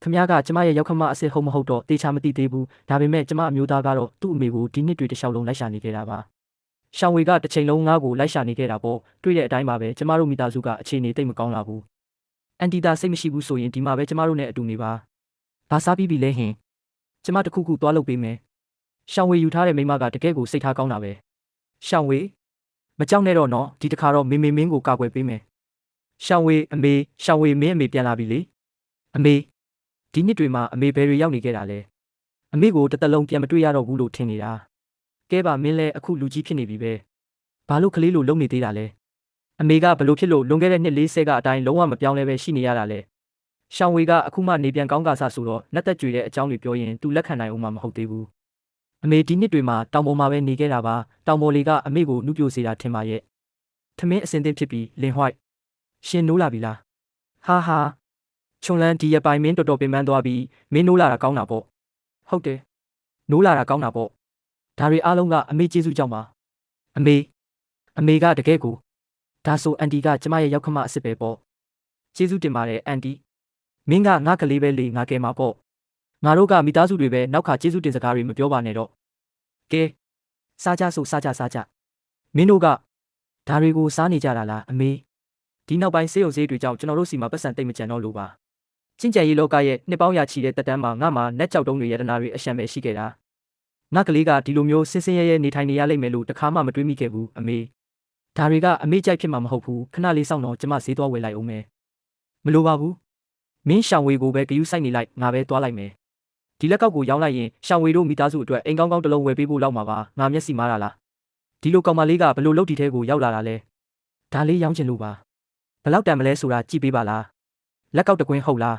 ခမရကကျမရဲ့ရောက်ခမအစ်စ်ဟုတ်မဟုတ်တော့တေချာမသိသေးဘူးဒါပေမဲ့ကျမအမျိုးသားကတော့သူ့အမေကိုဒီနှစ်တွေတစ်လျှောက်လုံးလိုက်ရှာနေခဲ့တာပါရှောင်းဝေကတစ်ချိန်လုံးငါ့ကိုလိုက်ရှာနေခဲ့တာပေါ့တွေ့တဲ့အတိုင်းပါပဲကျမတို့မိသားစုကအခြေအနေတိတ်မကောင်းလာဘူးအန်တီတာစိတ်မရှိဘူးဆိုရင်ဒီမှာပဲကျမတို့နဲ့အတူနေပါဘာစားပြီးပြီလဲဟင်ကျမတခုခုသွားလုပ်ပေးမယ်ရှောင်းဝေယူထားတဲ့မိမကတကယ်ကိုစိတ်ထားကောင်းတာပဲရှောင်းဝေမကြောက်နဲ့တော့နော်ဒီတစ်ခါတော့မေမင်းကိုကာကွယ်ပေးမယ်ရှောင်းဝေအမေရှောင်းဝေမင်းအမေပြန်လာပြီလေအမေဒီနှစ်တွေမှာအမေဘယ်တွေရောက်နေခဲ့တာလဲအမေကိုတစ်သက်လုံးပြန်မတွေ့ရတော့ဘူးလို့ထင်နေတာကဲပါမင်းလဲအခုလူကြီးဖြစ်နေပြီပဲဘာလို့ကလေးလိုလုံနေသေးတာလဲအမေကဘလို့ဖြစ်လို့လွန်ခဲ့တဲ့နှစ်40ကအတိုင်းလုံးဝမပြောင်းလဲပဲရှိနေရတာလဲရှောင်းဝေကအခုမှနေပြန်ကောင်းကစားဆိုတော့လက်သက်ကြွေတဲ့အကြောင်းတွေပြောရင်သူလက်ခံနိုင်အောင်မှမဟုတ်သေးဘူးအမေဒီနှစ်တွေမှာတောင်ပေါ်မှာပဲနေခဲ့တာပါတောင်ပေါ်လေးကအမေကိုနှုတ်ပြစေတာထင်ပါရဲ့ထမင်းအစင်သင့်ဖြစ်ပြီးလင်ဟွိုက်ရှင်နိုးလာပြီလားဟာဟာချုံလန်းဒီရပိုင်မင်းတော်တော်ပင်ပန်းသွားပြီးမင်းနိုးလာတာကောင်းတာပေါ့ဟုတ်တယ်နိုးလာတာကောင်းတာပေါ့ဒါတွေအားလုံးကအမေကျေးဇူးကြောင့်ပါအမေကတကယ်ကိုဒါဆိုအန်တီကကျမရဲ့ရောက်ခမအစ်စ်ပဲပေါ့ကျေးဇူးတင်ပါတယ်အန်တီမင်းကငါကလေးပဲလေငါကဲမှာပေါ့ငါတို့ကမိသားစုတွေပဲနောက်ခါကျေးဇူးတင်စကားတွေမပြောပါနဲ့တော့ကဲစားကြဆိုစားကြမင်းတို့ကဒါတွေကိုစားနေကြတာလားအမေဒီနောက်ပိုင်းဆေးရုံဆေးတွေကြောင့်ကျွန်တော်တို့စီမှာပတ်စံတိတ်မကြံတော့လို့ပါကျင့်ကြံရေးလောကရဲ့နှစ်ပေါင်းရာချီတဲ့တက်တန်းမှာငါမှနက်ကြောက်တုံးတွေရတနာတွေအရှံပဲရှိခဲ့တာငါကလေးကဒီလိုမျိုးဆင်းဆင်းရဲရဲနေထိုင်နေရလိမ့်မယ်လို့တခါမှမတွေးမိခဲ့ဘူးအမေဒါတွေကအမေကြိုက်ဖြစ်မှာမဟုတ်ဘူးခဏလေးစောင့်တော့ကျမဈေးသွားဝယ်လိုက်အောင်မယ်မလိုပါဘူးမင်းရှောင်ဝေကိုပဲဂယုစိုက်နေလိုက်ငါပဲသွားလိုက်မယ်ဒီလက်ကောက်ကိုရောင်းလိုက်ရင်ရှောင်ဝေတို့မိသားစုအတွက်အိမ်ကောင်းကောင်းတစ်လုံးဝယ်ပေးဖို့လောက်မှာပါငါမျက်စိမားတာလားဒီလိုကောင်မလေးကဘလို့လုတ်တီထဲကိုရောက်လာတာလဲဒါလေးရောင်းချင်လို့ပါဘလောက်တန်မလဲဆိုတာကြည့်ပေးပါလားလက်ကောက်တကွင်းဟုတ်လား